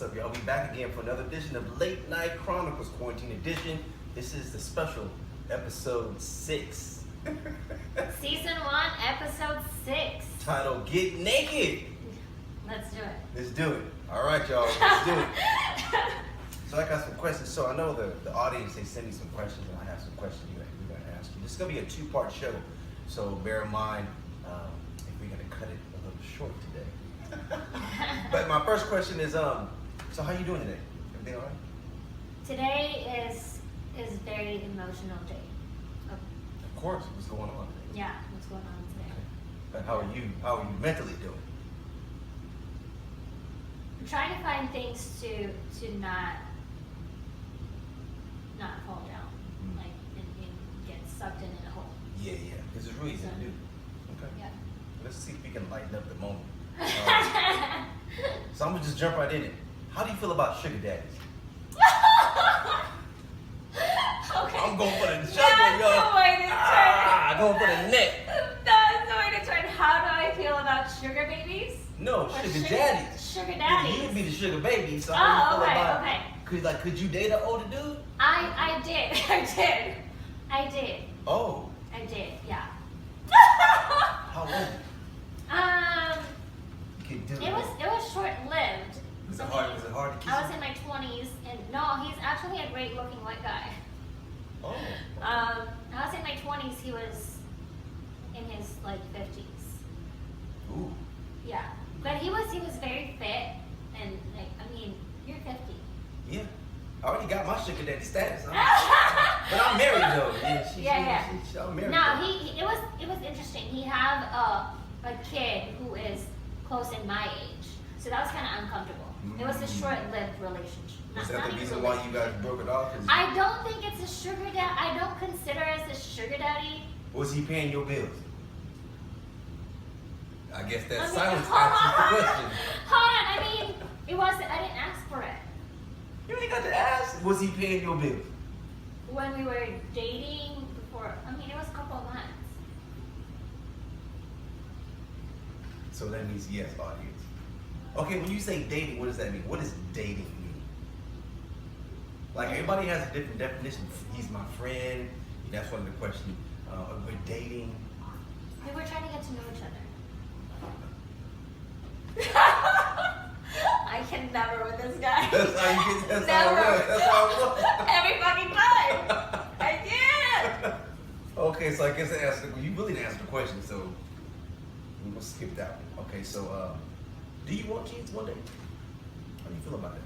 What's up, y'all? We back again for another edition of Late Night Chronicles Quarantine Edition. This is the special episode 6. Season 1, episode 6. Titled Get Naked. Let's do it. Let's do it. All right, y'all. Let's do it. So I got some questions. So I know the audience, they send me some questions, and I have some questions we're going to ask you. This is going to be a 2-part show. So bear in mind if we're going to cut it a little short today. But my first question is, so how you doing today? Everything all right? Today is very emotional day. Of course. What's going on today? Yeah, what's going on today? But how are you mentally doing? I'm trying to find things to not fall down, like and get sucked in a hole. Yeah. Because it's really easy to do. Okay. Yeah. Let's see if we can lighten up the moment. So I'm gonna just jump right in it. How do you feel about sugar daddies? Okay. I'm going for the jugular, y'all. That's the way to turn. Going for the neck. That's the way to turn. How do I feel about sugar babies? No, Or sugar daddies. Sugar daddies. You'd be the sugar baby. So how do you feel about? Okay. Could you date an older dude? I did. Oh. I did. Yeah. How old? It was short lived. Was it hard to kiss? I was in my 20s, and no, he's actually a great looking white guy. Oh. I was in my 20s. He was in his like 50s. Ooh. Yeah, but he was very fit, and like you're 50. Yeah. I already got my sugar daddy status. But I'm married though. Yeah. I'm married. No, it was interesting. He had a kid who is close in my age, so that was kind of uncomfortable. It was a short-lived relationship. Was that the reason why you guys broke it off? I don't think it's a sugar daddy. I don't consider it as a sugar daddy. Was he paying your bills? I guess that silence answers the question. Hold on, it wasn't. I didn't ask for it. You ain't got to ask. Was he paying your bills? When we were dating before, it was a couple of months. So that means yes, audience. Okay, when you say dating, what does that mean? What does dating mean? Like everybody has a different definition. He's my friend. That's one of the questions. We're dating. We were trying to get to know each other. I can never with this guy. That's how you get. That's Never. how it was. That's how it was. Every fucking time. I can't. Okay, so I guess you really didn't answer the question, so we're gonna skip that one. Okay, so do you want kids one day? How do you feel about that?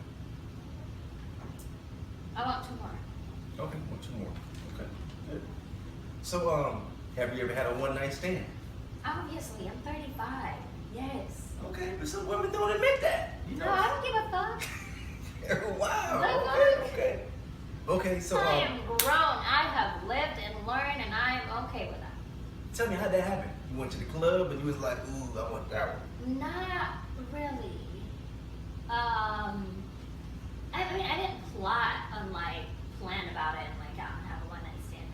I want 2 more. Okay, want 2 more. Okay, good. So have you ever had a one-night stand? Obviously, I'm 35. Yes. Okay, but some women don't admit that. You know? No, I don't give a fuck. Wow. Okay, so I am grown. I have lived and learned, and I am okay with that. Tell me how that happened. You went to the club and you was like, ooh, I want that one. Not really. I didn't plot on plan about it and out and have a one-night stand.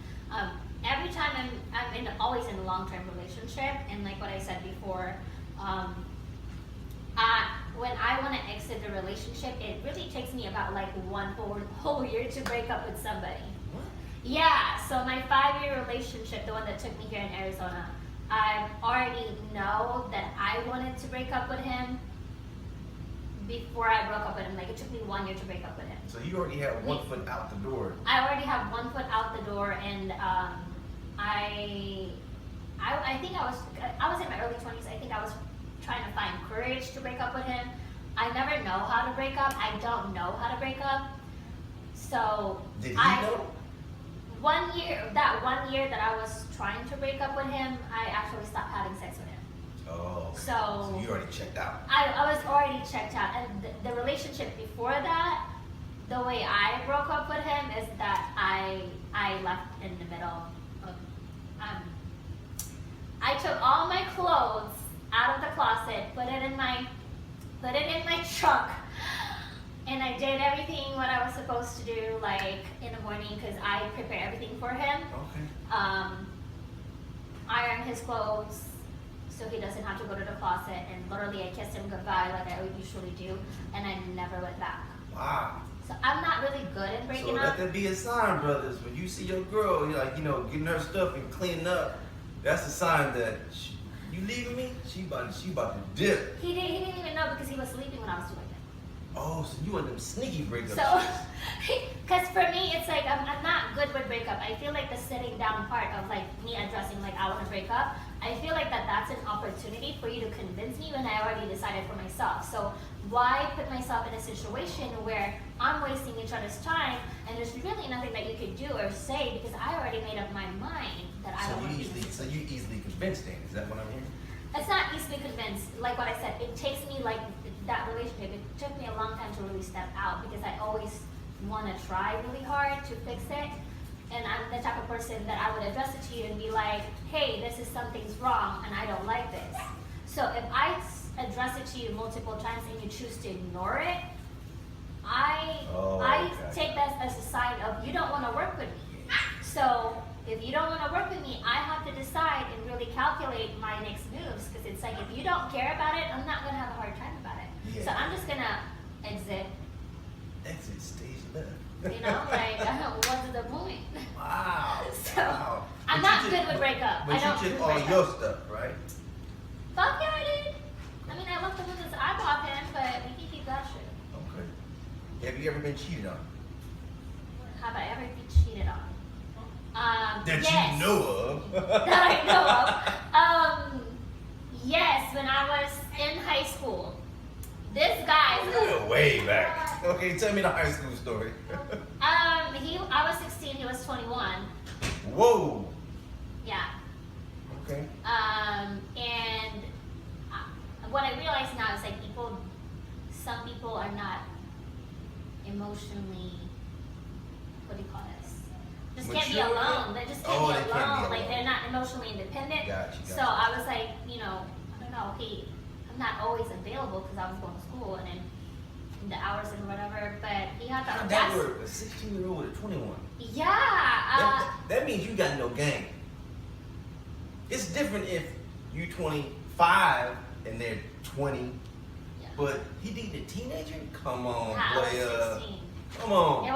Every time I'm always in a long-term relationship, and like what I said before, when I want to exit the relationship, it really takes me about one whole year to break up with somebody. What? Yeah, so my 5-year relationship, the one that took me here in Arizona, I already know that I wanted to break up with him before I broke up with him. It took me 1 year to break up with him. So you already had one foot out the door. I already have 1 foot out the door, and I think I was in my early 20s. I think I was trying to find courage to break up with him. I never know how to break up. I don't know how to break up. So Did he know? That 1 year that I was trying to break up with him, I actually stopped having sex with him. Oh, okay. So you already checked out. I was already checked out, and the relationship before that, the way I broke up with him is that I left in the middle of I took all my clothes out of the closet, put it in my trunk, and I did everything what I was supposed to do, in the morning, because I prepare everything for him. Okay. Iron his clothes, so he doesn't have to go to the closet. And literally, I kissed him goodbye like I usually do, and I never went back. Wow. So I'm not really good at breaking So up. let that be a sign, brothers. When you see your girl, you're like, getting her stuff and cleaning up, that's a sign that you leaving me. She about to dip. He didn't even know because he was sleeping when I was doing it. Oh, so you want them sneaky breakups? So, because for me, it's like I'm not good with breakup. I feel like the sitting down part of like me addressing like I want to break up. I feel like that's an opportunity for you to convince me when I already decided for myself. So why put myself in a situation where I'm wasting each other's time and there's really nothing that you could do or say because I already made up my mind that I don't want to be in this So you easily convinced then? Is that what I'm hearing? It's not easily convinced. Like what I said, it takes me like that relationship. It took me a long time to really step out because I always want to try really hard to fix it. And I'm the type of person that I would address it to you and be like, hey, this is something's wrong and I don't like this. So if I address it to you multiple times and you choose to ignore it, I take that as a sign of you don't want to work with me. So if you don't want to work with me, I have to decide and really calculate my next moves because it's like if you don't care about it, I'm not going to have a hard time about it. Yeah. So I'm just going to exit. Exit stage left. Like, what's the point? Wow. So, wow. I'm not good with breakup. But I don't you do took all breakup. your stuff, right? Fuck yeah, I did. I mean, I left the business I bought him, but we can keep that shit. Okay. Have you ever been cheated on? Have I ever been cheated on? That yes. you know of. That I know of. Yes, when I was in high school. This guy. Way back. Okay, tell me the high school story. I was 16, he was 21. Whoa. Yeah. Okay. And what I realize now is like some people are not emotionally, what do you call this? Just can't be Mature? alone. They just can't be alone. Like they're not emotionally independent. Gotcha. So I was like, I don't know, hey, I'm not always available because I was going to school and then the hours and whatever, but he had the How'd that work? A 16-year-old with a 21. Yeah. That means you got no game. It's different if you 25 and they're 20, Yeah. but he dated a teenager? Come on, I was player. 16. Come on. It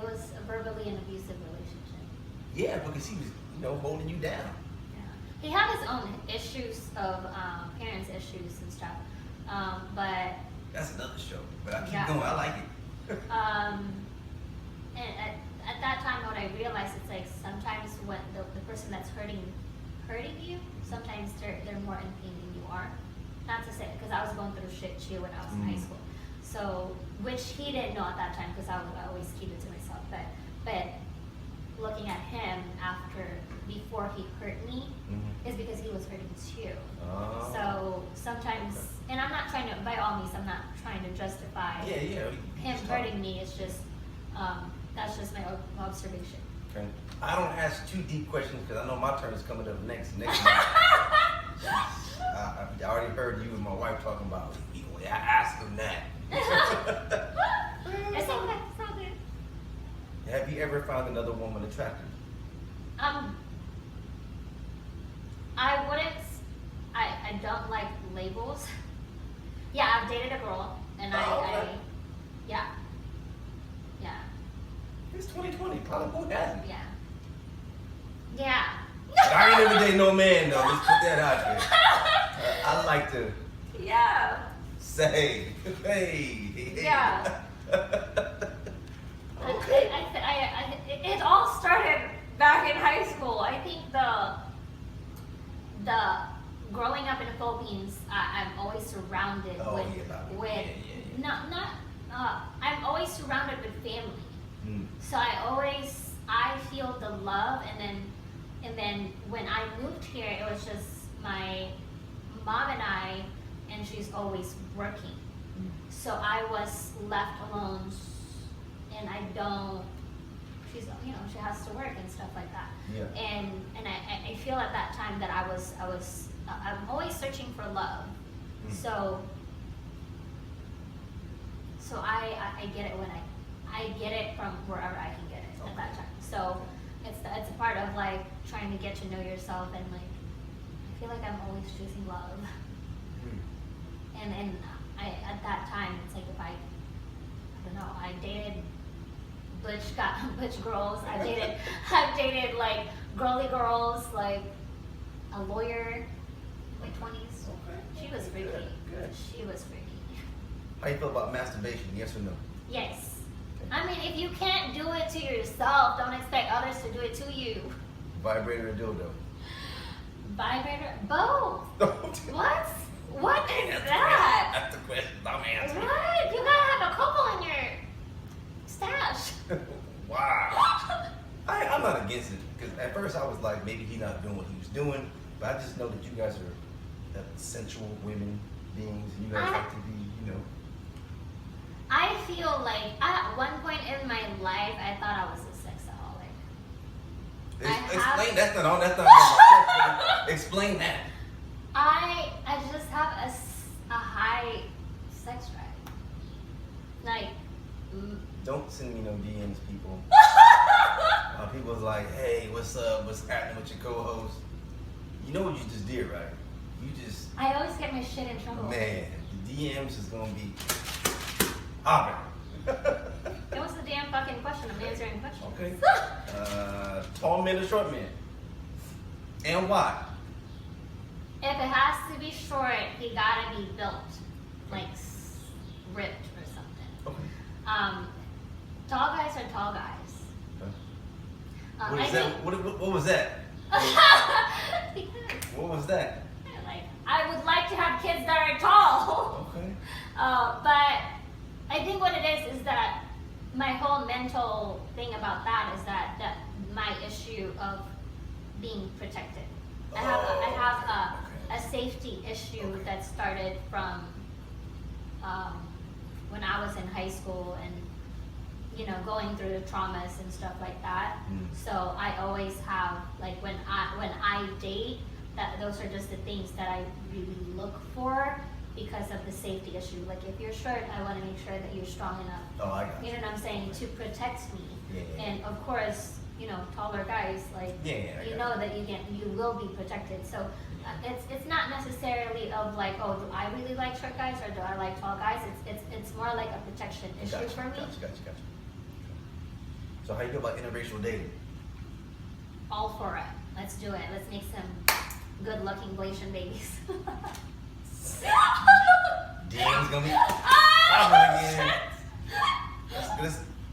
was a verbally an abusive relationship. Yeah, because he was, holding you down. Yeah. He had his own issues of parents' issues and stuff, but That's another show, but I keep Yeah. going. I like it. and at that time, what I realized it's like sometimes when the person that's hurting you, sometimes they're more in pain than you are. Not to say because I was going through shit too when I was in high school. So, which he didn't know at that time because I always keep it to myself. But looking at him before he hurt me is because he was hurting too. Oh. So sometimes, and I'm not trying to, by all means, I'm not trying to justify Yeah. him hurting me. It's just, that's just my observation. Okay. I don't ask too deep questions because I know my turn is coming up next month. I already heard you and my wife talking about it. I asked them that. It's okay, it's all good. Have you ever found another woman attractive? I don't like labels. Yeah, I've dated a girl, and yeah. It's 2020, probably who hasn't? Yeah. But I ain't never dated no man though, let's put that out there. I like to say, hey. Yeah. Okay. It all started back in high school. I think the growing up in the Philippines, I'm always surrounded I'm always surrounded with family. So I feel the love, and then when I moved here, it was just my mom and I, and she's always working. So I was left alone, and she has to work and stuff like that. Yeah. And I feel at that time that I'm always searching for love. So I get it I get it from wherever I can get it at that time. So it's a part of like trying to get to know yourself, and like I feel like I'm always chasing love. And I at that time, it's like if I don't know, I dated butch girls. I've dated like girly girls, like a lawyer, in my 20s. Okay. She was freaky. Good. She was freaky. How you feel about masturbation? Yes or no? Yes. Okay. I mean, if you can't do it to yourself, don't expect others to do it to you. Vibrator or dildo? Vibrator, both. That's What is that? That's the question I'm answering. What? You gotta have a couple in your stash. Wow. I'm not against it because at first I was like, maybe he's not doing what he was doing, but I just know that you guys are sensual women beings, and you guys like to be, you know. I feel like at one point in my life, I thought I was a sexaholic. Explain. That's not all. That's not my question. Explain that. I just have a high sex drive. Like. Don't send me no DMs, people. People's like, hey, what's up? What's happening with your co-host? You know what you just did, right? You just. I always get my shit in trouble. Man, the DMs is gonna be hopping. It was the damn fucking question. I'm answering questions. Okay. Tall men or short men? And why? If it has to be short, he gotta be built, like ripped or something. Okay. Tall guys are tall guys. What is that? What was that? Because, What was that? like, I would like to have kids that are tall. Okay. But I think what it is that my whole mental thing about that is that my issue of being protected. I have a safety issue that started from when I was in high school and going through the traumas and stuff like that. So I always have, like, when I date, those are just the things that I really look for because of the safety issue. Like, if you're short, I want to make sure that you're strong enough. Oh, I got you. You know what I'm saying? To protect me. Yeah. And of course, taller guys, like, you know that you will be protected. So it's not necessarily of like, oh, do I really like short guys or do I like tall guys? It's more like a protection issue for me. Gotcha. So how you feel about interracial dating? All for it. Let's do it. Let's make some good-looking Blasian babies. DM's gonna be popping again.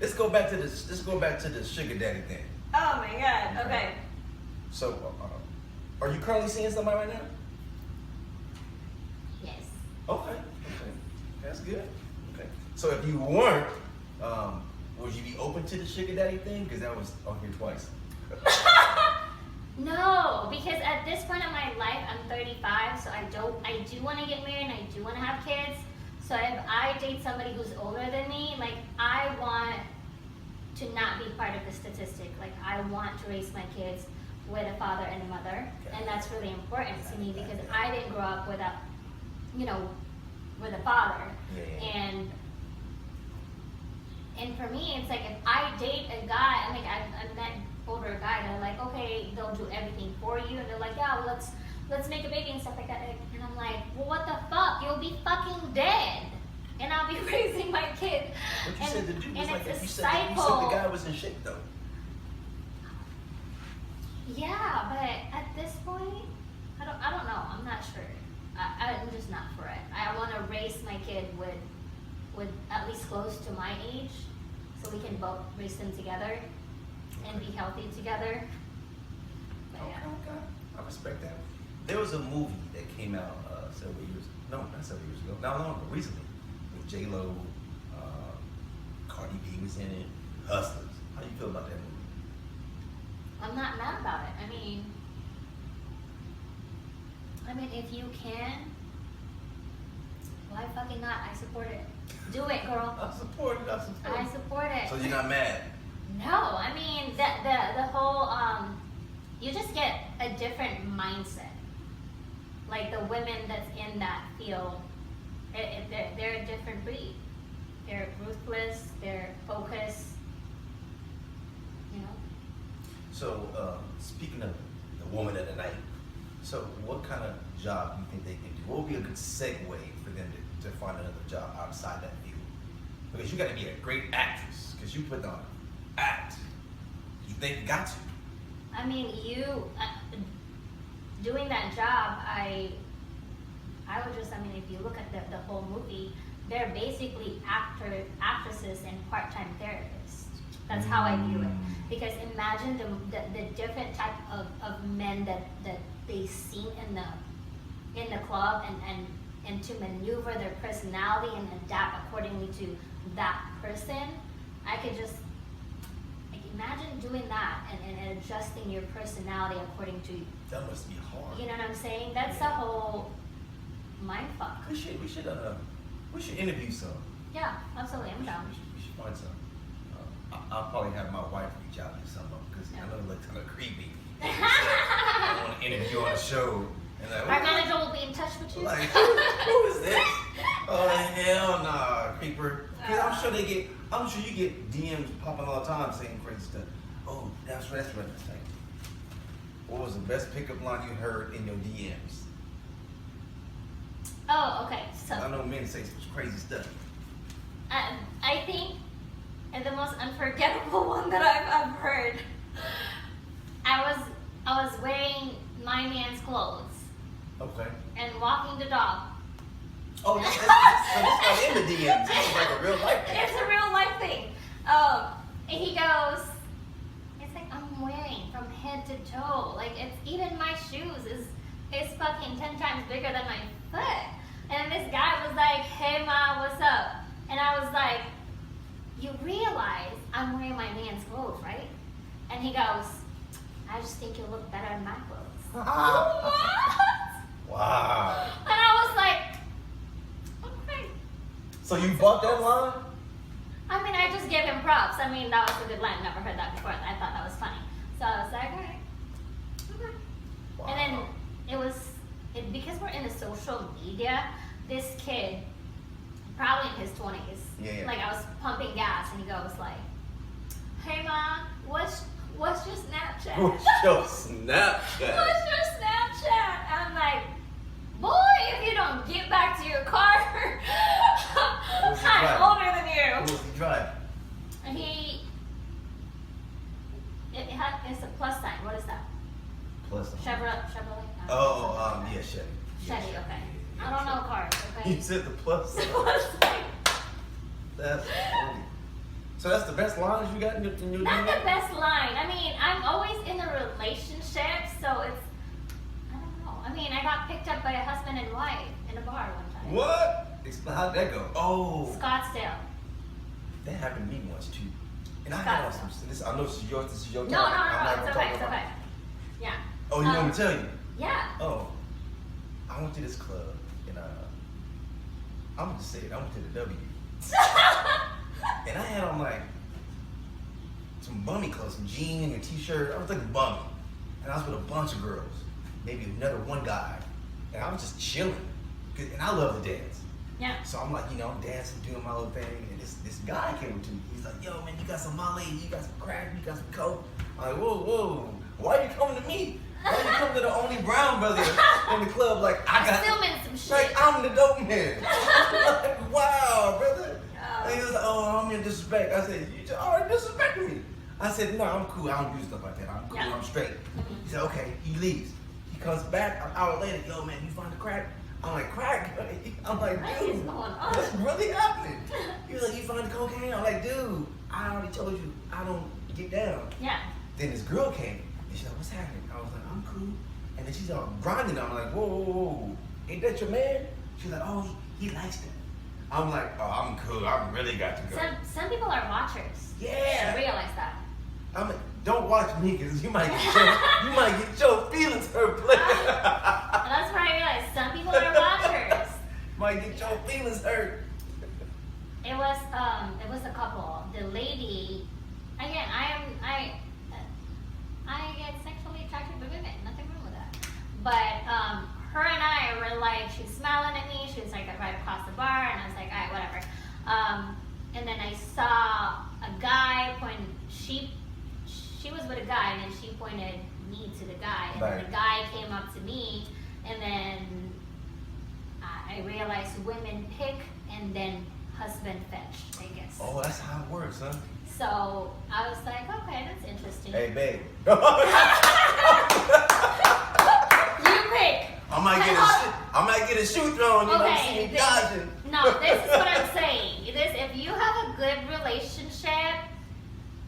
Let's go back to this. Let's go back to the sugar daddy thing. Oh my God. Okay. So, are you currently seeing somebody right now? Yes. Okay. That's good. Okay. So if you weren't, would you be open to the sugar daddy thing? Because that was on here twice. No, because at this point in my life, I'm 35, so I do want to get married and I do want to have kids. So if I date somebody who's older than me, like, I want to not be part of the statistic. Like, I want to raise my kids with a father and a mother, and that's really important to me because I didn't grow up with a father. Yeah. And for me, it's like if I date a guy, I met older guy, they're like, okay, they'll do everything for you, and they're like, yeah, well, let's make a baby and stuff like that. And I'm like, well, what the fuck? You'll be fucking dead, and I'll be raising my kid. But you said the dude was like, it's you a said cycle. the guy was in shape though. Yeah, but at this point, I don't know. I'm not sure. I'm just not for it. I want to raise my kid with at least close to my age, so we can both raise them together and be healthy together. But yeah. Okay. I respect that. There was a movie that came out not several years ago, not long ago, recently, with J-Lo, Cardi B was in it, Hustlers. How do you feel about that movie? I'm not mad about it. I mean, if you can, why fucking not? I support it. Do it, girl. I support it. I support it. So you're not mad? No, I mean the whole you just get a different mindset. Like the women that's in that field, they're a different breed. They're ruthless. They're focused. So speaking of the woman of the night, So what kind of job do you think they can do? What would be a good segue for them to find another job outside that field? Because you got to be a great actress, because you put on act. They got to. I mean, doing that job, I would just, I mean, if you look at the whole movie, they're basically actresses and part-time therapists. That's how I view it. Because imagine the different type of men that they see in the club and to maneuver their personality and adapt accordingly to that person. I could just imagine doing that and adjusting your personality according to. That must be hard. You know what I'm saying? That's a whole mind fuck. We should interview some. Yeah, absolutely. I'm down. We should find some. I'll probably have my wife reach out to some of them because I know it looks kind of creepy. I want to interview on the show. And like, our manager will be in touch with you. Like, who is this? Oh hell nah, creeper. Because I'm sure you get DMs popping all the time saying crazy stuff. Oh, that's what I'm saying. What was the best pickup line you heard in your DMs? Oh, okay. So I know men say some crazy stuff. I think the most unforgettable one that I've heard. I was wearing my man's clothes. Okay. And walking the dog. Oh, so this not in the DMs. This is like a real life thing. It's a real life thing. And he goes, it's like I'm wearing from head to toe. Like it's even my shoes is fucking 10 times bigger than my foot. And this guy was like, hey ma, what's up? And I was like, you realize I'm wearing my man's clothes, right? And he goes, I just think you look better in my clothes. What? Wow. And I was like, okay. So you bought that line? I mean, I just gave him props. I mean, that was a good line. Never heard that before. I thought that was funny. So I was like, all right. Okay. Wow. And then because we're in the social media, this kid, probably in his 20s, Yeah. like I was pumping gas and he goes like, hey mom, what's your Snapchat? What's your Snapchat? What's your Snapchat? I'm like, boy, if you don't get back to your car, I'm older than you. Who was he driving? And it's a plus sign. What is that? Plus sign. Chevrolet? Yeah, Chevy. Chevy, Yeah, okay. yeah, I don't know Chevy. cars, okay? You said the plus sign. Plus sign. That's funny. So that's the best lines you got in your Not DM? the best line. I mean, I'm always in a relationship, so it's, I don't know. I mean, I got picked up by a husband and wife in a bar one time. What? How'd that go? Oh. Scottsdale. That happened to me once too. And I had on some. I know this is your time. No, I'm not it's gonna okay, talk it's about okay. it. Yeah. Oh, you want me to tell you? Yeah. Oh, I went to this club and I'm gonna just say it. I went to the W. And I had on like some bummy clothes, some jeans and a t-shirt. I was like a bummy. And I was with a bunch of girls, maybe another one guy. And I was just chilling. And I love to dance. Yeah. So I'm like, I'm dancing, doing my little thing. And this guy came to me. He's like, yo, man, you got some Molly, you got some crack, you got some coke. I'm like, whoa. Why are you coming to me? Why are you coming to the only brown brother in the club? Like, I got. Filming some shit. Like, I'm the dope man. Like, wow, brother. And he was like, oh, I'm in disrespect. I said, you just already disrespecting me. I said, no, I'm cool. I don't do stuff like that. I'm cool. Yeah. I'm straight. He said, okay. He leaves. He comes back an hour later. Yo, man, you find the crack? I'm like, crack? I'm like, What dude, is going on? what's really happening? He was like, you find the cocaine? I'm like, dude, I already told you I don't get down. Yeah. Then this girl came, and she's like, what's happening? I was like, I'm cool. And then she's all grinding. I'm like, whoa. Ain't that your man? She's like, oh, he likes that. I'm like, oh, I'm cool. I really got to go. Some people are watchers. Yeah. You should realize that. I'm like, don't watch me, because you might get your feelings hurt. And that's where I realized some people are watchers. Might get your feelings hurt. It was a couple. The lady, again, I get sexually attracted to women. Nothing wrong with that. But her and I were like, she's smiling at me. She was like right across the bar, and I was like, all right, whatever. And then I saw a guy point. She was with a guy, and then she pointed me to the guy, and Right. then the guy came up to me, and then I realized women pick and then husband fetch, I guess. Oh, that's how it works, huh? So I was like, okay, that's interesting. Hey, babe. You pick. I might get a shoe thrown. You know, see me dodging. No, this is what I'm saying. If you have a good relationship,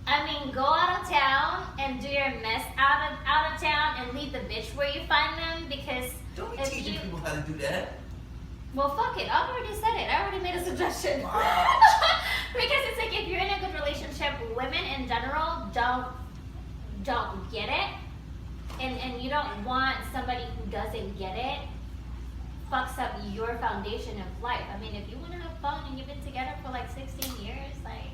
I mean, go out of town and do your mess out of town and leave the bitch where you find them, because Don't be if teaching you, people how to do that. well, fuck it. I already said it. I already made a suggestion. Wow. Because it's like, if you're in a good relationship, women in general don't get it, and you don't want somebody who doesn't get it fucks up your foundation of life. I mean, if you want to have fun and you've been together for like 16 years, like,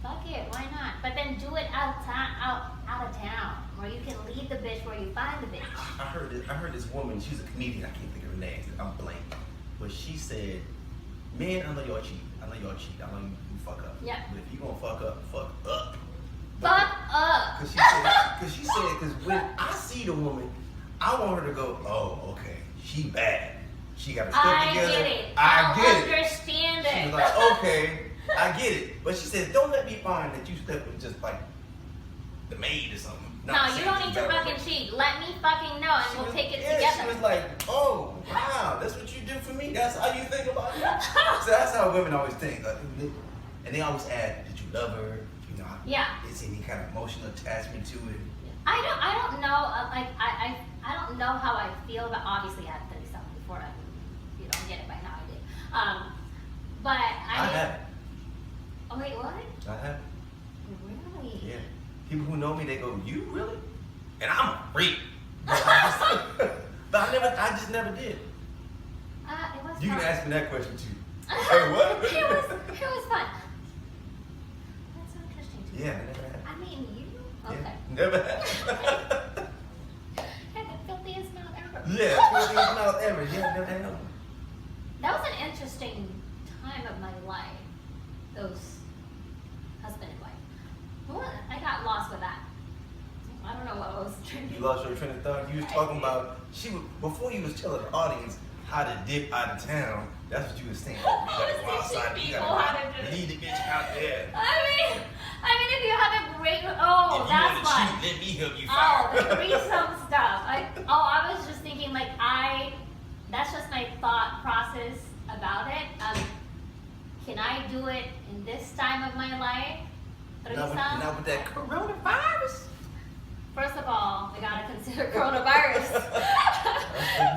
fuck it, why not? But then do it out of town, where you can leave the bitch where you find the bitch. I heard this woman, she's a comedian, I can't think of her name, I'm blank. But she said, men, I know y'all cheat. I know you fuck up. Yeah. But if you gonna fuck up, fuck up. Fuck up. Cause she said, when I see the woman, I want her to go, oh, okay, she bad. She got her stuff together. I get it. I get it. Understand She it. was like, okay, I get it. But she said, don't let me find that you slept with just like the maid or something. No, you don't need to fucking cheat. Let me fucking know, and we'll take it She together. was like, oh, wow, that's what you do for me? That's how you think about me? So that's how women always think. And they always add, did you love her? You know, Yeah. is any kind of emotional attachment to it? I don't know. I don't know how I feel, but obviously I had 30 something before. If you don't get it by now, I did. But I have. Oh wait, what? I have. Really? Yeah. People who know me, they go, you really? And I'm a freak. But I just never did. It was You fun. can ask me that question too. Hey, what? it was fun. That's so interesting to me. Yeah, I never had. I mean, you? Okay. Yeah, never had. Had the filthiest mouth ever. Yeah, first thing mouth ever. Yeah, never had one. That was an interesting time of my life. Those husband and wife. What? I got lost with that. I don't know what I was trying to You do. lost your train of thought. You was talking about before you was telling the audience how to dip out of town. That's what you was saying. Oh, we gotta go outside. You gotta leave the bitch out there. I mean, if you have a great, oh, If that's you why. want to cheat, let me help you Oh, find the threesome stuff. I was just thinking, like, that's just my thought process about it. Can I do it in this time of my life? Threesome? Not with that coronavirus. First of all, we gotta consider coronavirus.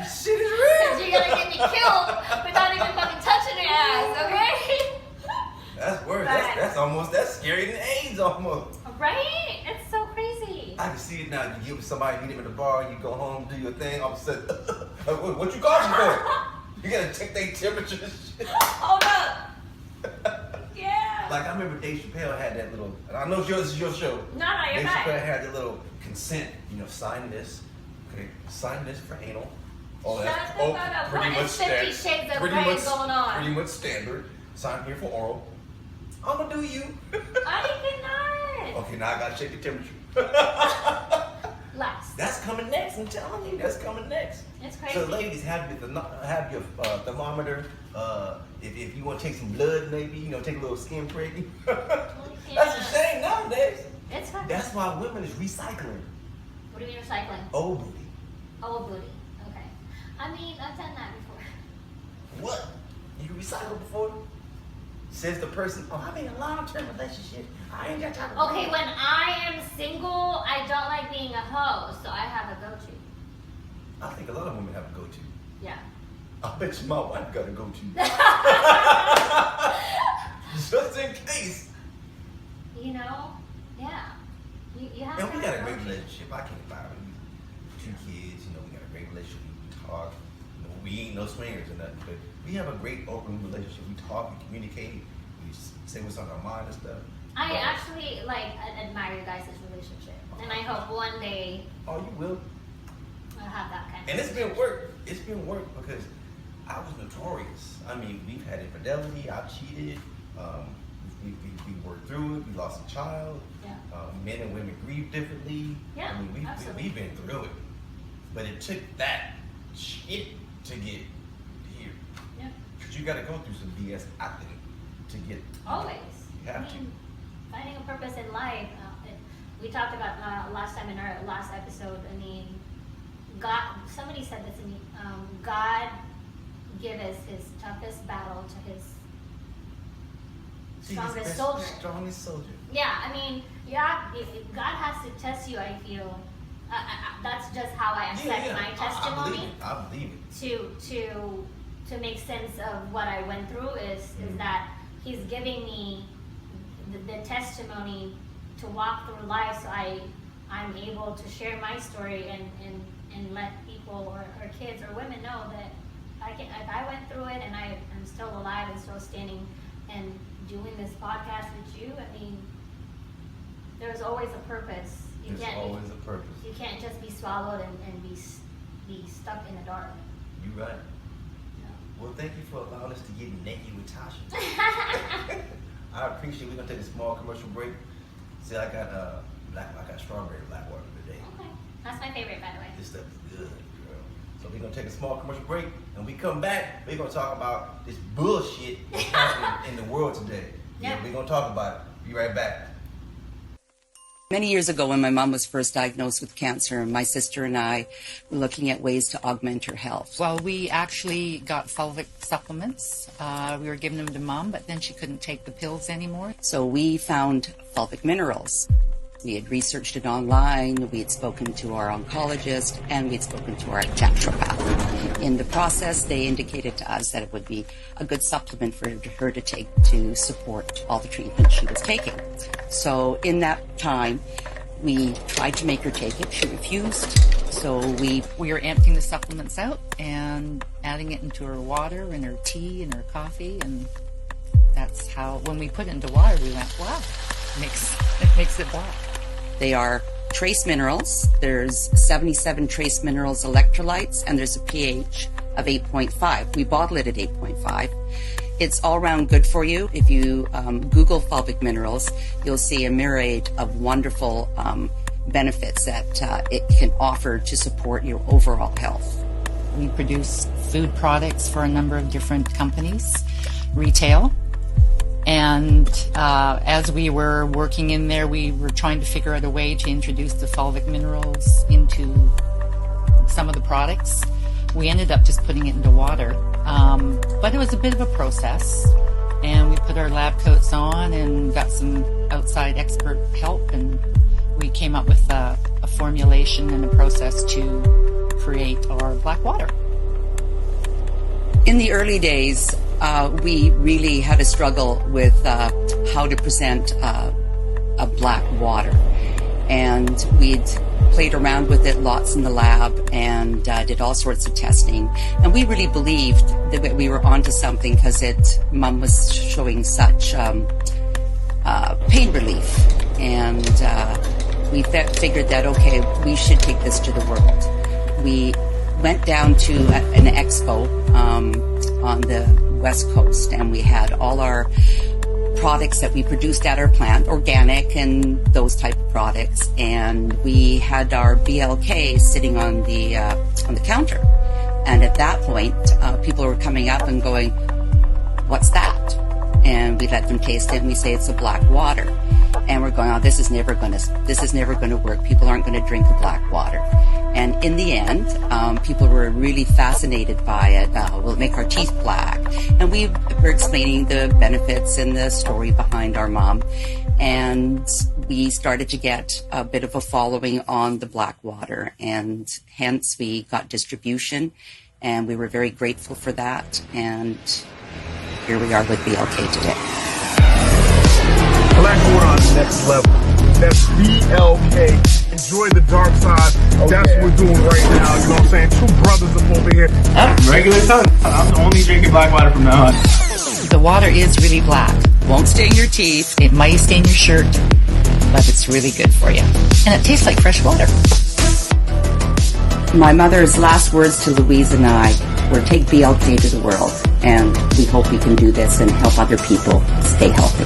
Shit is real. You're gonna get me killed without even fucking touching your ass, okay? That's worse. But- That's scary than AIDS almost. Right? It's so crazy. I can see it now. You get with somebody, meet them at the bar, you go home, do your thing, all of a sudden, what you calling for? You gotta check their temperature and shit. Hold up. Yeah. Like I remember Dave Chappelle had that little, and I know yours is your show. No, you're Dave fine. Chappelle had that little consent, sign this. Okay, sign this for anal. Oh, Shut that's the fuck up. pretty What much is 50 standard. Shades of Pretty Grey much going on? Pretty much standard. Sign here for oral. I'm gonna do you. I cannot. Okay, now I gotta check the temperature. Last. That's coming next. I'm telling you, that's coming next. It's crazy. So, ladies, have your thermometer. If you want to take some blood, maybe take a little skin prick. That's a shame nowadays. It's fine. That's why women is recycling What do you mean recycling? old booty. Old booty. Okay. I mean, I've done that before. What? You can recycle before? Says the person. Oh, I'm in a long-term relationship. I ain't got time. Okay, when I am single, I don't like being a hoe, so I have a go-to. I think a lot of women have a go-to. Yeah. I bet you my wife got a go-to. Just in case. Yeah. You have And to we have got a great go-to. relationship. I can't lie with you. 2 kids, we got a great relationship. We talk. We ain't no swingers or nothing, but we have a great open relationship. We talk, we communicate, we say what's on our mind and stuff. I actually admire you guys' relationship, and I hope one day Oh, you will. I'll have that kind of. And it's been work. It's been work because I was notorious. I mean, we've had infidelity. I've cheated. We worked through it. We lost a child. Yeah. Men and women grieve differently. Yeah, I mean, absolutely. we've been through it. But it took that shit to get here. Yeah. Because you got to go through some BS, I think, to get. Always. You have I mean, finding a purpose in life. We talked about last time in our last episode. I mean, God. Somebody said this to me. God giveth his toughest battle to his strongest soldier. Strongest soldier. Yeah, I mean, yeah, God has to test you. I feel that's just how I assess my testimony. I believe it. To make sense of what I went through is that He's giving me the testimony to walk through life, so I'm able to share my story and let people or kids or women know that if I went through it and I'm still alive and still standing and doing this podcast with you, I mean, there's always a purpose. There's always a purpose. You can't just be swallowed and be stuck in the dark. You're right. Yeah. Well, thank you for allowing us to get naked with Tasha. I appreciate it. We're gonna take a small commercial break. See, I got strawberry black water today. Okay, that's my favorite, by the way. This stuff is good, girl. So we're gonna take a small commercial break, and we come back. We're gonna talk about this bullshit that's happening in the world today. Yeah, we're gonna talk about it. Be right back. Many years ago, when my mom was first diagnosed with cancer, my sister and I were looking at ways to augment her health. Well, we actually got fulvic supplements. We were giving them to Mom, but then she couldn't take the pills anymore. So we found fulvic minerals. We had researched it online, we had spoken to our oncologist, and we had spoken to our naturopath. In the process, they indicated to us that it would be a good supplement for her to take to support all the treatment she was taking. So in that time, we tried to make her take it. She refused. So we were emptying the supplements out and adding it into her water and her tea and her coffee, and that's how, when we put it into water, we went, wow, it makes it black. They are trace minerals. There's 77 trace minerals electrolytes, and there's a pH of 8.5. We bottle it at 8.5. It's all around good for you. If you Google fulvic minerals, you'll see a myriad of wonderful benefits that it can offer to support your overall health. We produce food products for a number of different companies, retail. And as we were working in there, we were trying to figure out a way to introduce the fulvic minerals into some of the products. We ended up just putting it into water. But it was a bit of a process. And we put our lab coats on and got some outside expert help. And we came up with a formulation and a process to create our black water. In the early days, we really had a struggle with how to present a black water. And we'd played around with it lots in the lab and did all sorts of testing. And we really believed that we were onto something because Mom was showing such pain relief. And we figured that, okay, we should take this to the world. We went down to an expo on the West Coast, and we had all our products that we produced at our plant, organic and those type of products, and we had our BLK sitting on the counter. And at that point, people were coming up and going, "What's that?" And we let them taste it, and we say it's a black water. And we're going, "Oh, this is never going to work. People aren't going to drink the black water." And in the end, people were really fascinated by it. Will it make our teeth black? And we were explaining the benefits and the story behind our mom. And we started to get a bit of a following on the black water. And hence we got distribution. And we were very grateful for that. And here we are with BLK today. Black water on the next level. That's BLK. Enjoy the dark side. That's what we're doing right now. You know what I'm saying? Two brothers up over here. That's regular time. I'm only drinking black water from now on. The water is really black. Won't stain your teeth. It might stain your shirt, but it's really good for you. And it tastes like fresh water. My mother's last words to Louise and I were, take BLK to the world. And we hope we can do this and help other people stay healthy.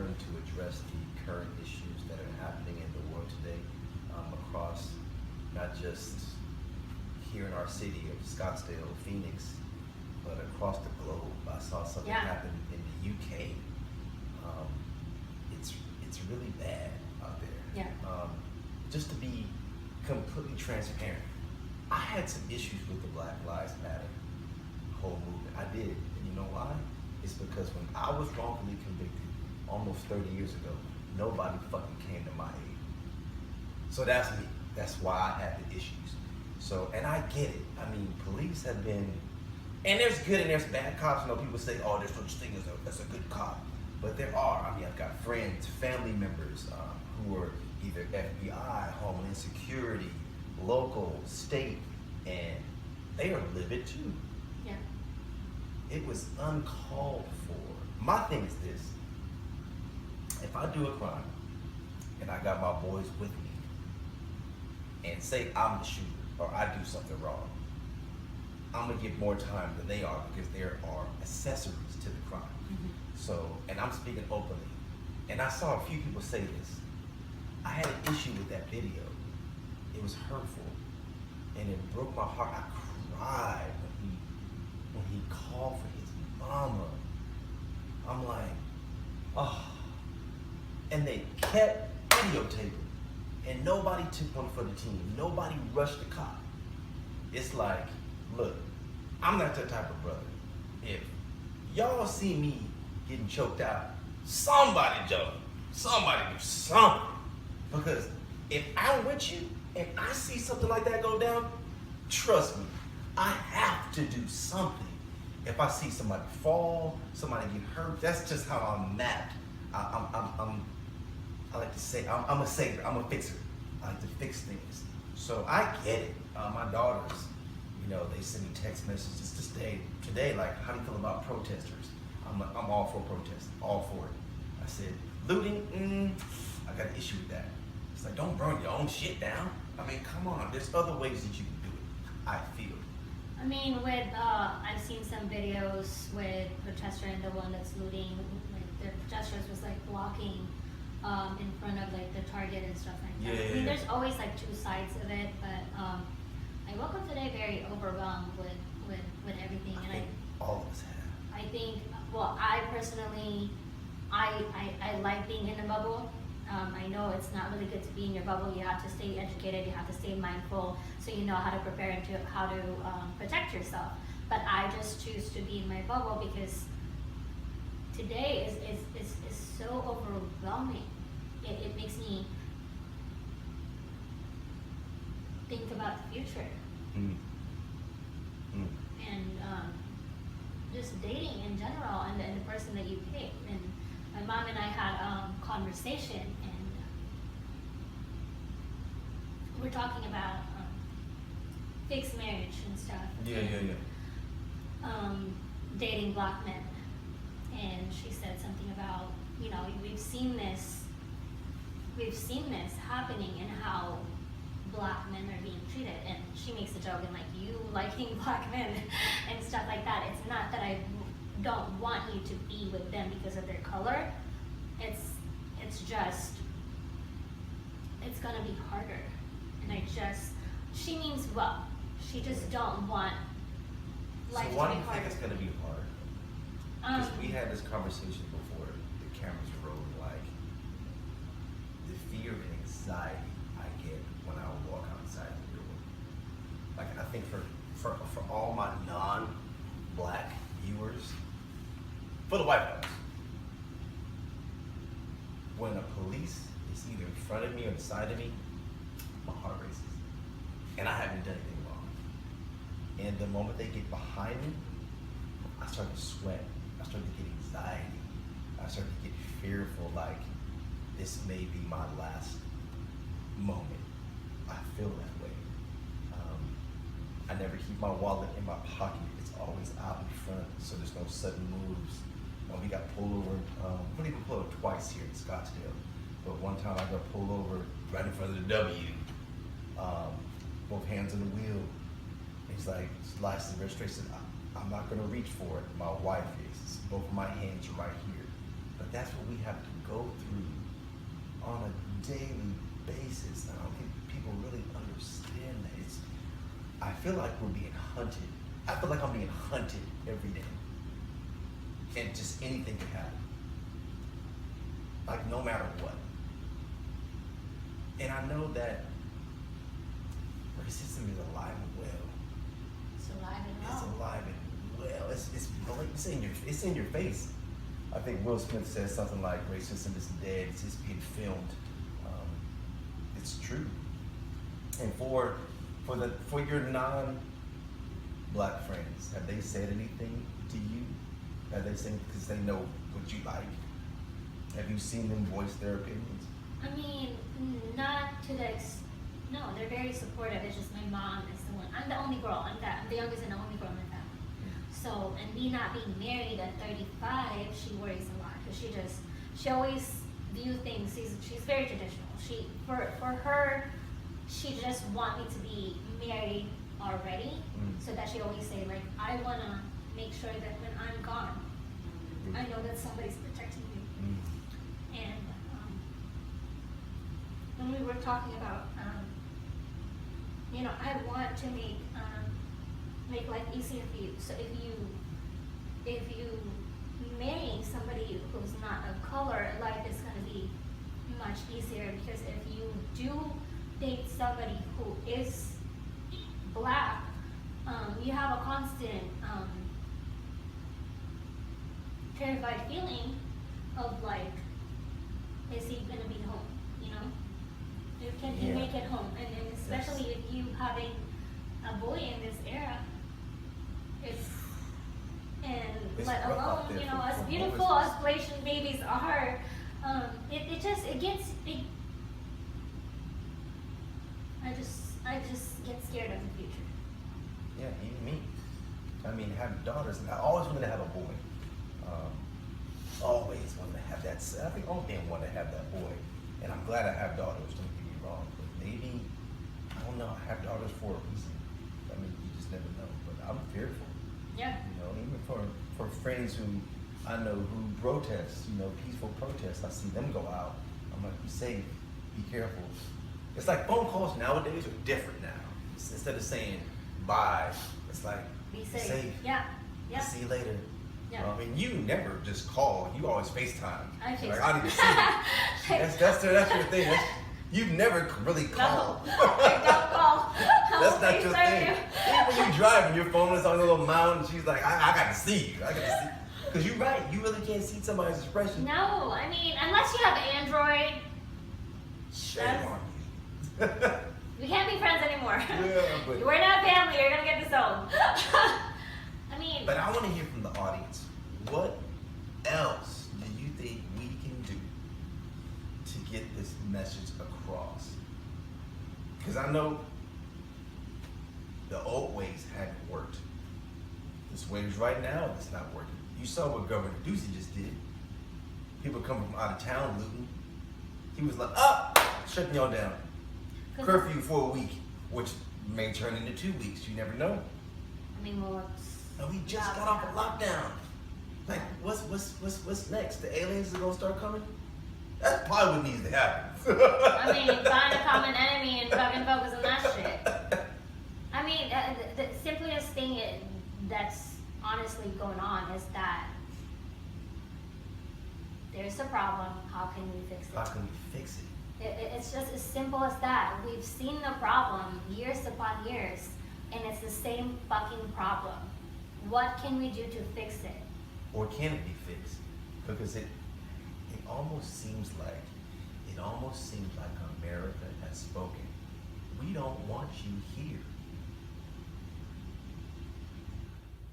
learn to address the current issues that are happening in the world today, across not just here in our city of Scottsdale, Phoenix, but across the globe. I saw something happen in the UK. It's really bad out there. Yeah. Just to be completely transparent, I had some issues with the Black Lives Matter whole movement. I did, and you know why? It's because when I was wrongfully convicted almost 30 years ago, nobody fucking came to my aid. So that's me. That's why I had the issues. So, and I get it. I mean, police have been, and there's good and there's bad cops. You know, people say, oh, there's such thing as a good cop. But there are. I mean, I've got friends, family members who are either FBI, Homeland Security, local, state, and they are livid too. Yeah. It was uncalled for. My thing is this: if I do a crime and I got my boys with me, and say I'm the shooter or I do something wrong, I'm gonna get more time than they are because there are accessories to the crime. Mm-hmm. So, and I'm speaking openly, and I saw a few people say this. I had an issue with that video. It was hurtful, and it broke my heart. I cried when he called for his mama. I'm like, oh. And they kept videotaping, and nobody took one for the team. Nobody rushed the cop. It's like, look, I'm not that type of brother. If y'all see me getting choked out, somebody jump, somebody do something. Because if I'm with you and I see something like that go down, trust me, I have to do something. If I see somebody fall, somebody get hurt, that's just how I'm mapped. I like to say, I'm a saver, I'm a fixer. I like to fix things. So I get it. My daughters, you know, they send me text messages today, like, how do you feel about protesters? I'm all for protest, all for it. I said, looting, I got an issue with that. It's like, don't burn your own shit down. I mean, come on, there's other ways that you can do it, I feel. I mean, with I've seen some videos with protester and the one that's looting, like the protesters was like blocking in front of like the Target and stuff like that. I mean, there's always like two sides of it, but I woke up today very overwhelmed with everything, I think all of us have. I think, well, I personally, I like being in a bubble. I know it's not really good to be in your bubble. You have to stay educated, you have to stay mindful, so you know how to prepare and how to protect yourself. But I just choose to be in my bubble because today is so overwhelming. It makes me think about the future. And just dating in general and the person that you pick. And my mom and I had a conversation, and we're talking about fixed marriage and stuff. Dating black men. And she said something about, you know, we've seen this happening in how black men are being treated. And she makes a joke and like, you liking black men and stuff like that. It's not that I don't want you to be with them because of their color. It's just, it's gonna be harder. And she means well. She just don't want life to be So why do you harder. think it's gonna be hard? Because we had this conversation before the cameras were rolling, like the fear and anxiety I get when I walk outside the door. Like, I think for all my non-black viewers, for the white folks, when a police is either in front of me or beside of me, my heart races. And I haven't done anything wrong. And the moment they get behind me, I start to sweat. I start to get anxiety. I start to get fearful, like this may be my last moment. I feel that way. I never keep my wallet in my pocket. It's always out in front, so there's no sudden moves. We got pulled over, we even pulled over twice here in Scottsdale, but one time I got pulled over right in front of the W, both hands on the wheel. He's like, license registration, I'm not gonna reach for it. My wife is, both of my hands are right here. But that's what we have to go through on a daily basis. And I don't think people really understand that. I feel like we're being hunted. I feel like I'm being hunted every day. And just anything can happen. Like no matter what. And I know that racism is alive and well. It's alive and well. It's alive and well. It's in your face. I think Will Smith says something like racism is dead. It's just being filmed. It's true. And for your non-black friends, have they said anything to you? Have they said, because they know what you like? Have you seen them voice their opinions? I mean, not to the no, they're very supportive. It's just my mom is the one. I'm the only girl. I'm the youngest and the only girl in the family. So, and me not being married at 35, she worries a lot because she always view things. She's very traditional. For her, she just want me to be married already, so that she always say like, I wanna make sure that when I'm gone, I know that somebody's protecting me. And when we were talking about, I want to make life easier for you. So if you marry somebody who's not of color, life is gonna be much easier, because if you do date somebody who is black, you have a constant terrified feeling of like, is he gonna be home? Can he make it home? And especially if you having a boy in this era, it's let alone, as beautiful as Blasian babies are, I just get scared of the future. Yeah, even me. I mean, having daughters, I always wanted to have a boy. Always wanted to have that. I think all men want to have that boy. And I'm glad I have daughters, don't get me wrong. But maybe, I don't know, I have daughters for a reason. I mean, you just never know. But I'm fearful. Yeah. Even for friends who I know who protest, peaceful protests, I see them go out. I'm like, be safe, be careful. It's like phone calls nowadays are different now. Instead of saying bye, it's like, be safe. Yeah. I'll see you later. Yeah. I mean, you never just call. You always FaceTime. I FaceTime. Like, I need to see you. That's your thing. You've never really called. No, I don't call. That's not your thing. Even when you drive and your phone is on a little mountain, she's like, I got to see you. Because you're right. You really can't see somebody's expression. No, I mean, unless you have Android. Shame on you. We can't be friends anymore. Yeah, but We're not family. You're going to get disowned. But I want to hear from the audience. What else do you think we can do to get this message across? Because I know the old ways hadn't worked. This ways right now, it's not working. You saw what Governor Ducey just did. People coming from out of town looting. He was like, shutting y'all down. Curfew for a week, which may turn into 2 weeks. You never know. I mean, and we just got off a lockdown. Like, what's next? The aliens are gonna start coming? That's probably what needs to happen. I mean, find a common enemy and fucking focus on that shit. I mean, the simplest thing that's honestly going on is that there's a problem. How can we fix it? How can we fix it? It's just as simple as that. We've seen the problem years upon years, and it's the same fucking problem. What can we do to fix it? Or can it be fixed? Because it almost seems like America has spoken. We don't want you here.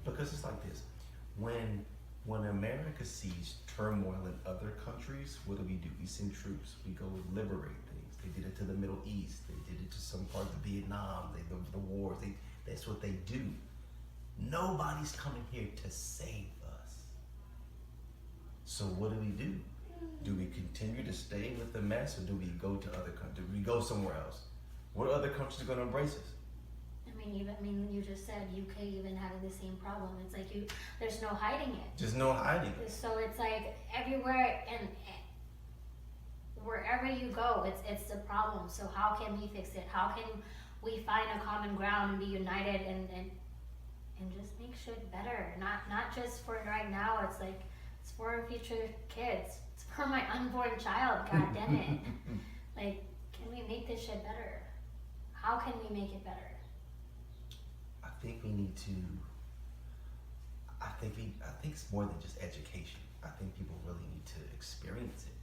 Because it's like this. When America sees turmoil in other countries, what do? We send troops. We go liberate things. They did it to the Middle East. They did it to some parts of Vietnam. The wars. That's what they do. Nobody's coming here to save us. So what do? Do we continue to stay with the mess, or do we go to other countries? Do we go somewhere else? What other countries are going to embrace us? I mean, you just said UK even having the same problem. It's like there's no hiding it. There's no hiding it. So it's like everywhere, and wherever you go, it's a problem. So how can we fix it? How can we find a common ground and be united and just make shit better? Not just for right now. It's like it's for our future kids. It's for my unborn child. God damn it! Like, can we make this shit better? How can we make it better? I think we need to. I think it's more than just education. I think people really need to experience it.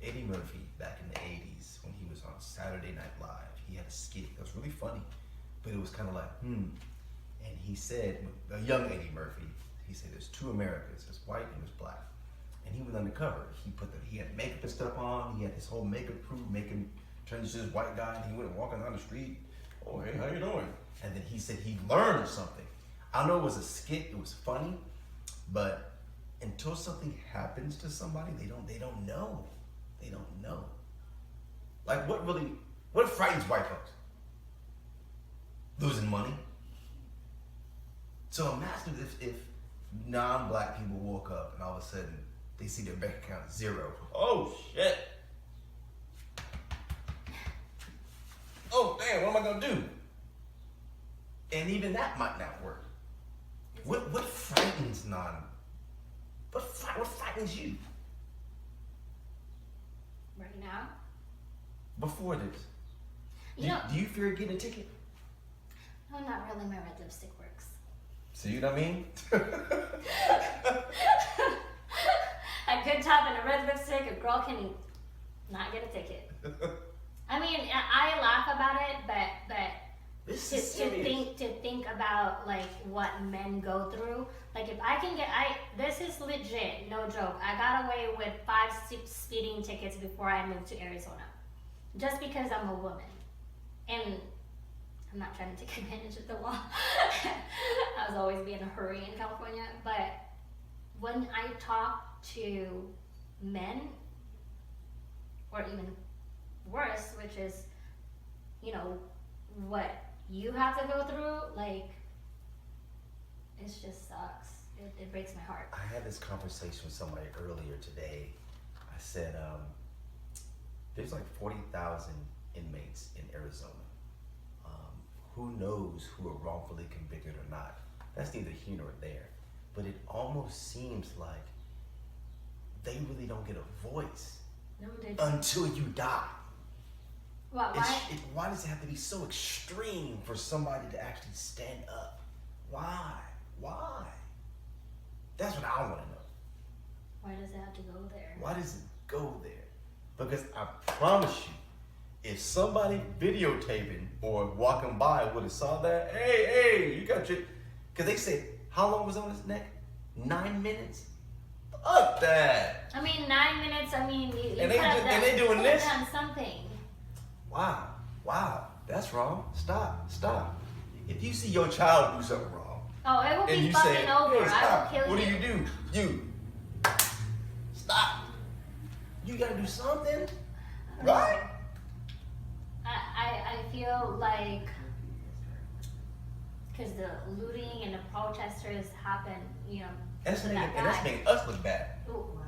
Eddie Murphy, back in the 80s, when he was on Saturday Night Live, he had a skit that was really funny, but it was kind of like, And he said, a young Eddie Murphy, he said, there's two Americas, there's white and there's black. And he was undercover. He had makeup and stuff on. He had his whole makeup crew, making turned into this white guy, and he went walking down the street. Oh, hey, how you doing? And then he said he learned something. I know it was a skit, it was funny, but until something happens to somebody, they don't know. They don't know. Like, what frightens white folks? Losing money. So imagine if non-black people woke up and all of a sudden they see their bank account 0. Oh shit. Oh damn, what am I gonna do? And even that might not work. What frightens what frightens you? Right now? Before this. You know, Do you fear getting a ticket? no, not really. My red lipstick works. See what I mean? A good top and a red lipstick, a girl can not get a ticket. I mean, I laugh about it, but This is serious. to think about like what men go through. Like if I can this is legit, no joke. I got away with 5 speeding tickets before I moved to Arizona, just because I'm a woman, and I'm not trying to take advantage of the law. I was always be in a hurry in California, but when I talk to men, or even worse, which is, you know, what you have to go through, like, it just sucks. It breaks my heart. I had this conversation with somebody earlier today. I said, there's like 40,000 inmates in Arizona. Who knows who are wrongfully convicted or not? That's neither here nor there. But it almost seems like they really don't get a voice No, they don't. until you die. Why? Why does it have to be so extreme for somebody to actually stand up? Why? That's what I want to know. Why does it have to go there? Why does it go there? Because I promise you, if somebody videotaping or walking by would have saw that, hey, you got your... Because they said, how long was on his neck? 9 minutes? Fuck that. I mean, 9 minutes, I mean, you And could have done, they doing you this? could have done something. Wow, that's wrong. Stop. If you see your child do something wrong, Oh, it will and be you fucking say, over. hey, I stop. will kill What you. do? You stop. You gotta do something, right? I feel like, because the looting and the protesters happen, you know, That's to making that guy. us look bad.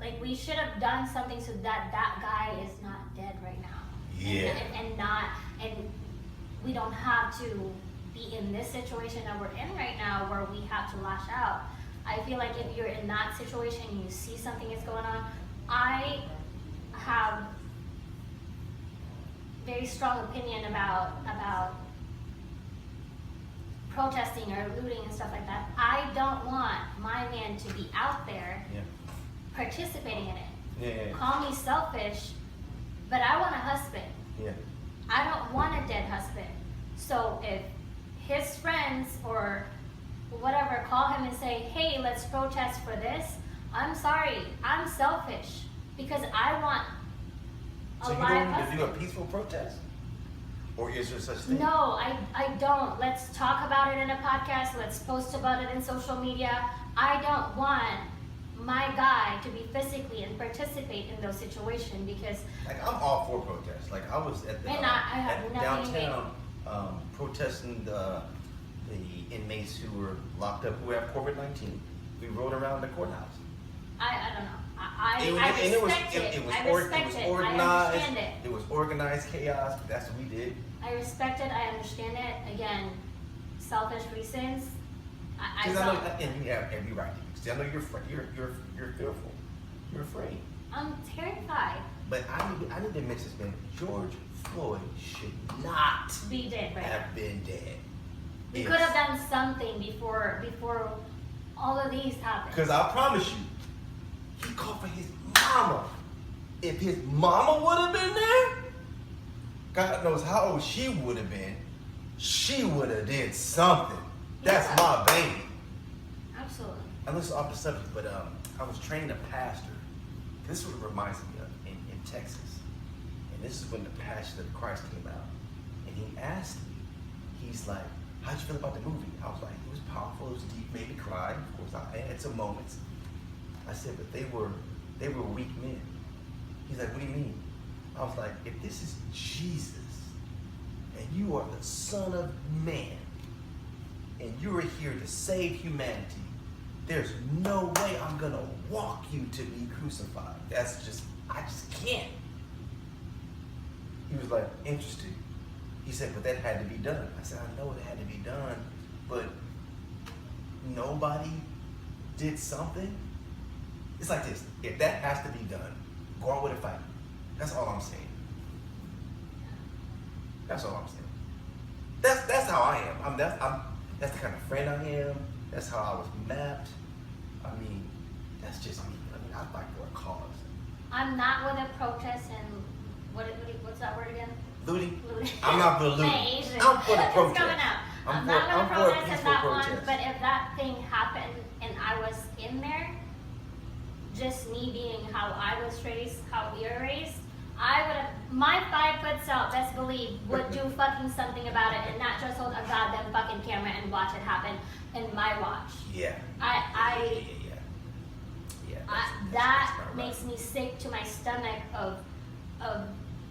Like, we should have done something so that guy is not dead right now. Yeah. And we don't have to be in this situation that we're in right now where we have to lash out. I feel like if you're in that situation and you see something is going on, I have very strong opinion about protesting or looting and stuff like that. I don't want my man to be out there participating in it. Yeah. Call me selfish, but I want a husband. Yeah. I don't want a dead husband. So if his friends or whatever call him and say, hey, let's protest for this, I'm sorry, I'm selfish because I want a So you live don't need to husband. do a peaceful protest? Or is there such thing? No, I don't. Let's talk about it in a podcast. Let's post about it in social media. I don't want my guy to be physically and participate in those situations because Like, I'm all for protests. Like, I was at the And I have at nothing downtown protesting the inmates who were locked up who have COVID-19. We rode around the courthouse. I don't know. It was respect it. I organized. understand it. It was organized chaos. But that's what we did. I respect it. I understand it. Again, selfish reasons. I Because I know, felt, and you have every right. See, I know you're afraid. You're fearful. You're afraid. I'm terrified. But I need to mention this, man. George Floyd should not Be dead right now. have been dead. We could have done something before all of these happened. Because I promise you, he called for his mama. If his mama would have been there, God knows how old she would have been. She would have did something. That's my baby. Absolutely. And this is off the subject, but I was training a pastor. This is what it reminds me of in Texas. And this is when the Passion of Christ came out. And he asked me, he's like, how'd you feel about the movie? I was like, it was powerful, it was deep, made me cry. Of course, I had some moments. I said, but they were weak men. He's like, what do you mean? I was like, if this is Jesus, and you are the Son of Man, and you are here to save humanity, there's no way I'm gonna walk you to be crucified. I just can't. He was like, interesting. He said, but that had to be done. I said, I know it had to be done, but nobody did something. It's like this, if that has to be done, go out with a fight. That's all I'm saying. That's all I'm saying. That's how I am. That's the kind of friend I am. That's how I was mapped. I mean, that's just me. I mean, I fight for a cause. I'm not with a protest and what's that word again? Looting? Looting. I'm not for looting. I'm for the It's protest. coming out. I'm not going to protest in that one, but if that thing happened and I was in there, just me being how I was raised, how we were raised, I would have, my 5-foot self, best believe, would do fucking something about it and not just hold a goddamn fucking camera and watch it happen in my watch. Yeah. That makes me sick to my stomach of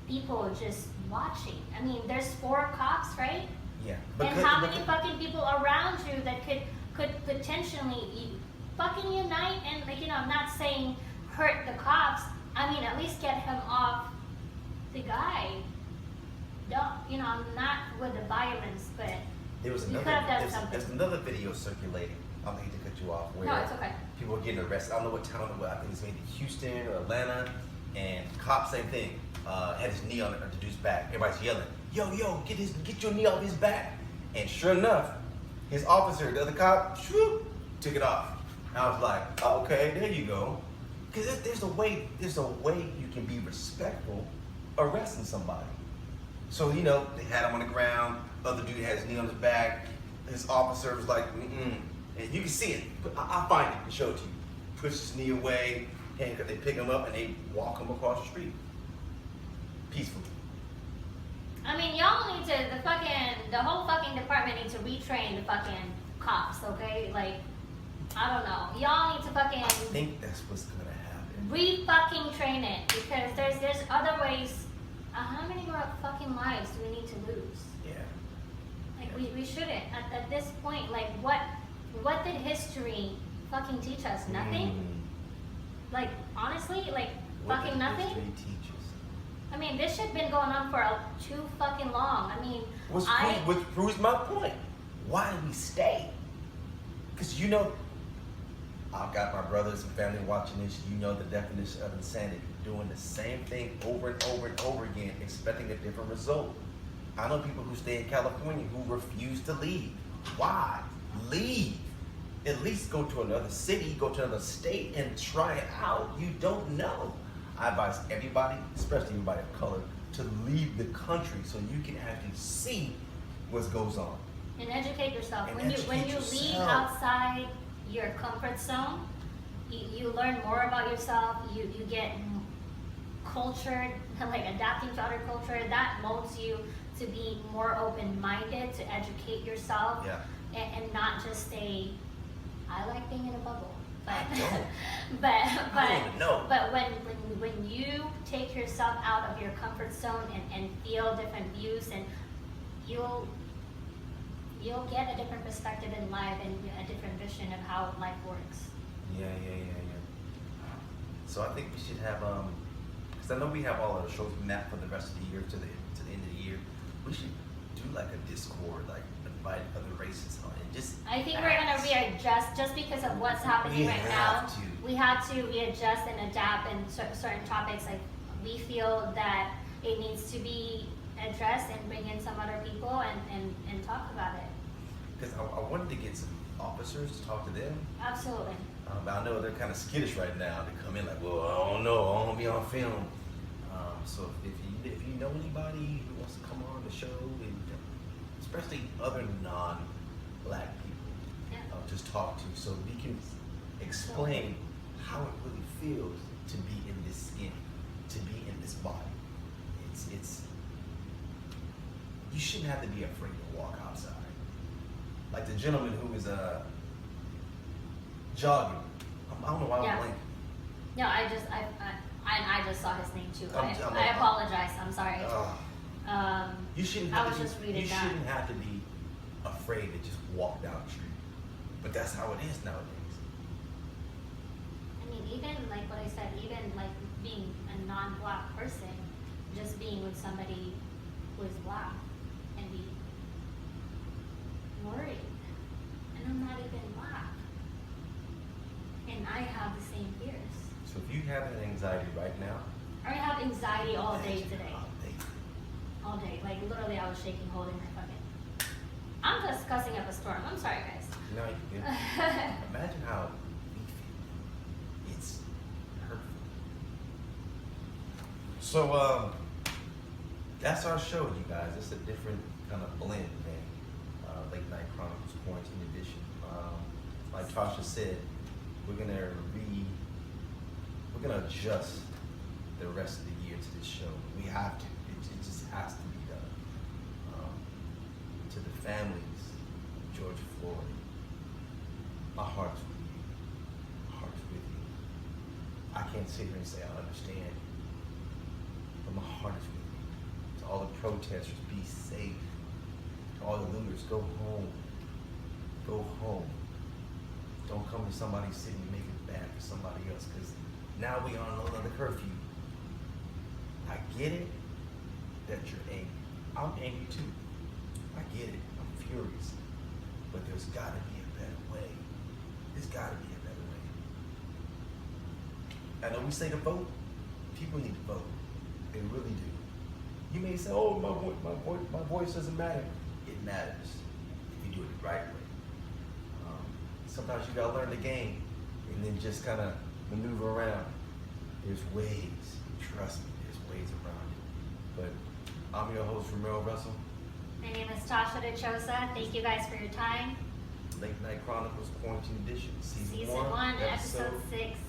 people just watching. I mean, there's 4 cops, right? Yeah. And how many fucking people around you that could potentially fucking unite and, like, you know, I'm not saying hurt the cops. I mean, at least get him off the guy. Don't, you know, I'm not with the violence, but There was you could have done something. there's another video circulating. I don't think to cut you off. Where No, it's okay. People are getting arrested. I don't know what town it was. I think it's maybe Houston or Atlanta. And cops, same thing. Had his knee on the dude's back. Everybody's yelling, yo, get your knee off his back. And sure enough, his officer, the other cop, shoo, took it off. And I was like, oh, okay, there you go. Because there's a way you can be respectful arresting somebody. So, you know, they had him on the ground. Other dude had his knee on his back. His officer was like, and you can see it. I'll find it and show it to you. Push his knee away. They pick him up and they walk him across the street. Peacefully. I mean, y'all need to, the whole fucking department needs to retrain the fucking cops, okay? Like, I don't know. Y'all need to I think that's what's gonna happen. re-fucking train it, because there's other ways. How many more fucking lives do we need to lose? Yeah. Like, we shouldn't. At this point, like, what did history fucking teach us? Nothing? Like, honestly, like, What fucking did nothing? history teach us? I mean, this shit been going on for too fucking long. I mean, Which proves my point. Why do we stay? Because you know, I've got my brothers and family watching this. You know the definition of insanity. Doing the same thing over and over and over again, expecting a different result. I know people who stay in California who refuse to leave. Why? Leave. At least go to another city, go to another state and try it out. You don't know. I advise everybody, especially everybody of color, to leave the country so you can actually see what goes on. and educate yourself. And When you leave outside your comfort zone, you learn more about yourself. You get cultured, like adapting to other culture. That molds you to be more open-minded, to educate yourself, and not just stay. I like being in a bubble, but I don't. but I don't even know. But when you take yourself out of your comfort zone and feel different views, and you'll get a different perspective in life and a different vision of how life works. Yeah. So I think we should have because I know we have all our shows mapped for the rest of the year to the end of the year. We should do like a Discord, like invite other races on and just. I think we're gonna readjust just because of what's happening right now. We have to readjust and adapt in certain topics. Like we feel that it needs to be addressed and bring in some other people and talk about it. Because I wanted to get some officers to talk to them. Absolutely. But I know they're kind of skittish right now. They come in like, well, I don't know, I want to be on film. So if you know anybody who wants to come on the show, and especially other non-black people, just talk to, so we can explain how it really feels to be in this skin, to be in this body. It's you shouldn't have to be afraid to walk outside. Like the gentleman who was jogging. I don't know why I'm blanking. No, I just saw his name too. I apologize. I'm sorry. You shouldn't I have was to just reading that. shouldn't have to be afraid to just walk down the street. But that's how it is nowadays. I mean, even like what I said, even like being a non-black person, just being with somebody who is black and be worried. And I'm not even black. And I have the same fears. So if you have that anxiety right now, I have anxiety all day today. All day. All day. Like literally I was shaking holding my fucking. I'm just cussing up a storm. I'm sorry guys. No, you good. Imagine how we feel. It's hurtful. So that's our show, you guys. It's a different kind of blend, man. Late Night Chronicles Quarantine Edition. Like Tasha said, we're gonna adjust the rest of the year to this show. We have to. It just has to be done. To the families of George Floyd, my heart's with you. My heart's with you. I can't sit here and say I understand, but my heart is with you. To all the protesters, be safe. To all the looters, go home. Go home. Don't come to somebody's city and make it bad for somebody else, because now we on another curfew. I get it that you're angry. I'm angry too. I get it. I'm furious. But there's got to be a better way. There's got to be a better way. I know we say to vote. People need to vote. They really do. You may say, oh, my voice doesn't matter. It matters if you do it the right way. Sometimes you gotta learn the game and then just kind of maneuver around. There's ways. Trust me, there's ways around it. But I'm your host, Romero Russell. My name is Tasha DeChosa. Thank you guys for your time. Late Night Chronicles Quarantine Edition, Season 1, Episode 6.